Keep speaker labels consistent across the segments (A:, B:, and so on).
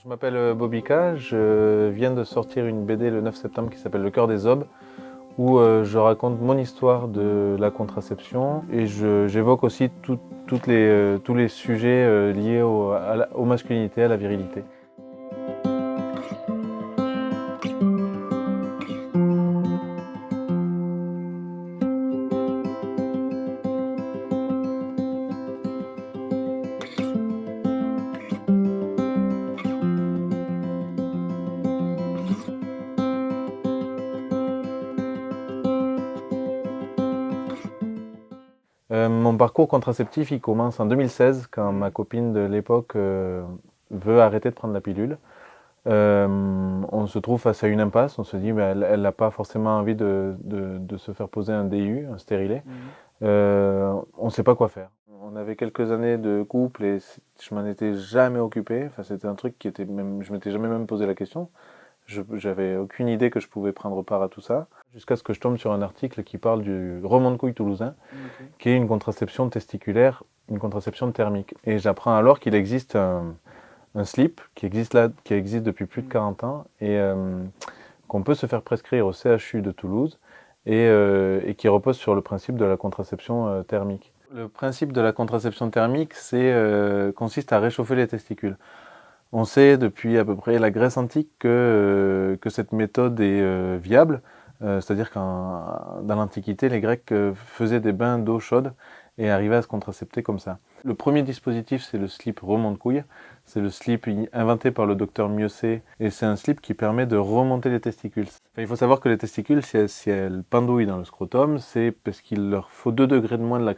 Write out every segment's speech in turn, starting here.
A: Je m'appelle Bobika, je viens de sortir une BD le 9 septembre qui s'appelle Le cœur des Aubes, où je raconte mon histoire de la contraception et j'évoque aussi tous les sujets liés aux masculinités, à la virilité. Mon parcours contraceptif, il commence en 2016, quand ma copine de l'époque veut arrêter de prendre la pilule. On se trouve face à une impasse, on se dit elle n'a pas forcément envie de se faire poser un DU, un stérilet. On ne sait pas quoi faire. On avait quelques années de couple et je m'en étais jamais occupé. Enfin, c'était un truc je m'étais jamais même posé la question. J'avais aucune idée que je pouvais prendre part à tout ça, jusqu'à ce que je tombe sur un article qui parle du remont de couilles toulousain, qui est une contraception testiculaire, une contraception thermique. Et j'apprends alors qu'il existe un slip qui existe depuis plus de 40 ans et qu'on peut se faire prescrire au CHU de Toulouse et qui repose sur le principe de la contraception thermique. Le principe de la contraception thermique, consiste à réchauffer les testicules. On sait depuis à peu près la Grèce antique que cette méthode est viable, c'est-à-dire que dans l'Antiquité, les Grecs faisaient des bains d'eau chaude et arrivaient à se contracepter comme ça. Le premier dispositif, c'est le slip remont-de-couilles. C'est le slip inventé par le docteur Miocé et c'est un slip qui permet de remonter les testicules. Enfin, il faut savoir que les testicules, si elles pendouillent dans le scrotum, c'est parce qu'il leur faut 2 degrés de moins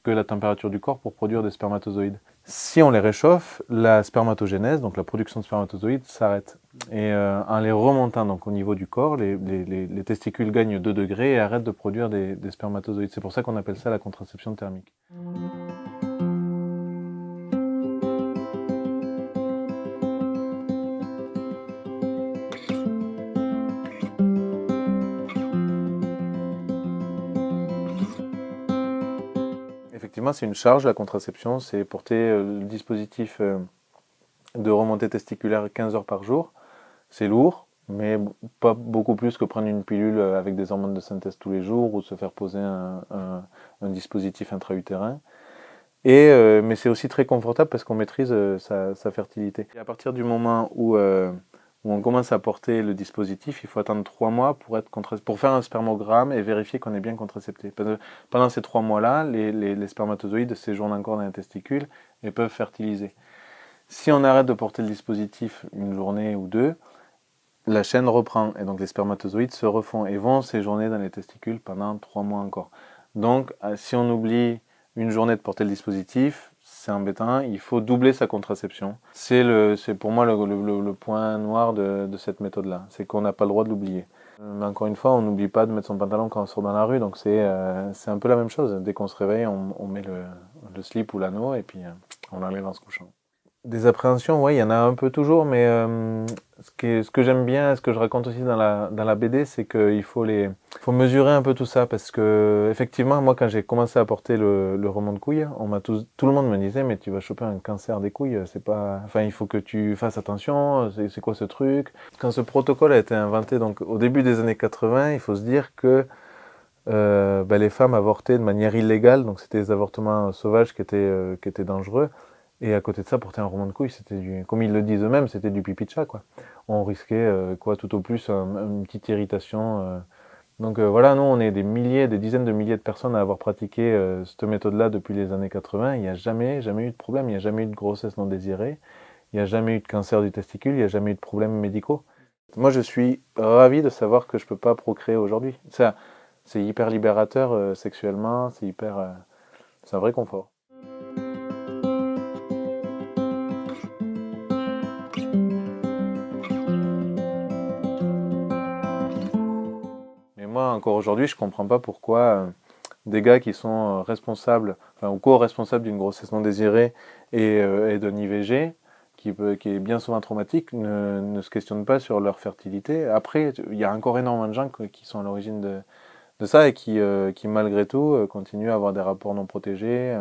A: que la température du corps pour produire des spermatozoïdes. Si on les réchauffe, la spermatogénèse, donc la production de spermatozoïdes, s'arrête. Et en les remontant donc, au niveau du corps, les testicules gagnent 2 degrés et arrêtent de produire des spermatozoïdes. C'est pour ça qu'on appelle ça la contraception thermique. Effectivement, c'est une charge, la contraception, c'est porter le dispositif de remontée testiculaire 15 heures par jour. C'est lourd, mais pas beaucoup plus que prendre une pilule avec des hormones de synthèse tous les jours ou se faire poser un dispositif intra-utérin. Mais c'est aussi très confortable parce qu'on maîtrise sa fertilité. Et à partir du moment où on commence à porter le dispositif, il faut attendre 3 mois pour faire un spermogramme et vérifier qu'on est bien contracepté. Pendant ces 3 mois-là, les spermatozoïdes séjournent encore dans les testicules et peuvent fertiliser. Si on arrête de porter le dispositif une journée ou deux, la chaîne reprend et donc les spermatozoïdes se refont et vont séjourner dans les testicules pendant 3 mois encore. Donc si on oublie une journée de porter le dispositif, c'est embêtant, il faut doubler sa contraception. C'est pour moi le point noir de cette méthode-là, c'est qu'on n'a pas le droit de l'oublier. Mais encore une fois, on n'oublie pas de mettre son pantalon quand on sort dans la rue, donc c'est un peu la même chose. Dès qu'on se réveille, on met le slip ou l'anneau et puis on l'enlève en se couchant. Des appréhensions, oui, il y en a un peu toujours, mais ce que j'aime bien, ce que je raconte aussi dans la BD, c'est qu'il faut mesurer un peu tout ça, parce que effectivement, moi, quand j'ai commencé à porter le remont de couilles, tout le monde me disait, mais tu vas choper un cancer des couilles, c'est pas, enfin, il faut que tu fasses attention, c'est quoi ce truc? Quand ce protocole a été inventé, donc au début des années 80, il faut se dire que les femmes avortaient de manière illégale, donc c'était des avortements sauvages qui étaient dangereux. Et à côté de ça, porter un remont de couilles, c'était comme ils le disent eux-mêmes, c'était du pipi de chat, quoi. On risquait, tout au plus, une petite irritation. Donc voilà, nous, on est des dizaines de milliers de personnes à avoir pratiqué cette méthode-là depuis les années 80. Il n'y a jamais eu de problème, il n'y a jamais eu de grossesse non désirée, il n'y a jamais eu de cancer du testicule, il n'y a jamais eu de problèmes médicaux. Moi, je suis ravi de savoir que je ne peux pas procréer aujourd'hui. Ça, c'est hyper libérateur sexuellement, c'est un vrai confort. Mais moi, encore aujourd'hui, je comprends pas pourquoi des gars qui sont responsables, enfin, ou co-responsables d'une grossesse non désirée et d'un IVG, qui est bien souvent traumatique, ne se questionnent pas sur leur fertilité. Après, il y a encore énormément de gens qui sont à l'origine de ça et qui malgré tout, continuent à avoir des rapports non protégés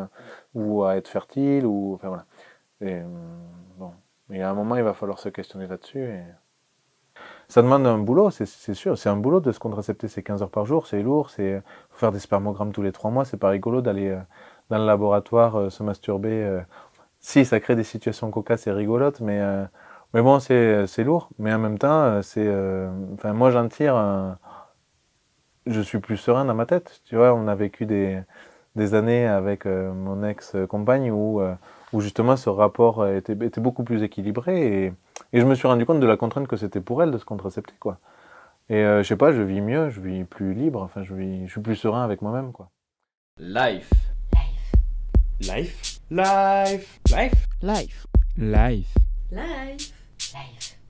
A: ou à être fertiles, ou, enfin voilà. Et, bon. Et à un moment, il va falloir se questionner là-dessus. Et... Ça demande un boulot, c'est sûr. C'est un boulot de se contracepter, c'est 15 heures par jour, c'est lourd. Faut faire des spermogrammes tous les 3 mois, c'est pas rigolo d'aller dans le laboratoire se masturber. Si, ça crée des situations cocasses et rigolotes, mais bon, c'est lourd. Mais en même temps, enfin, moi, j'en tire je suis plus serein dans ma tête. Tu vois, on a vécu des années avec mon ex-compagne où justement ce rapport était beaucoup plus équilibré et je me suis rendu compte de la contrainte que c'était pour elle de se contracepter, quoi. Et je sais pas, je vis mieux, je vis plus libre, enfin je suis plus serein avec moi-même, quoi.
B: Life. Life. Life. Life.
C: Life.
D: Life.
E: Life. Life.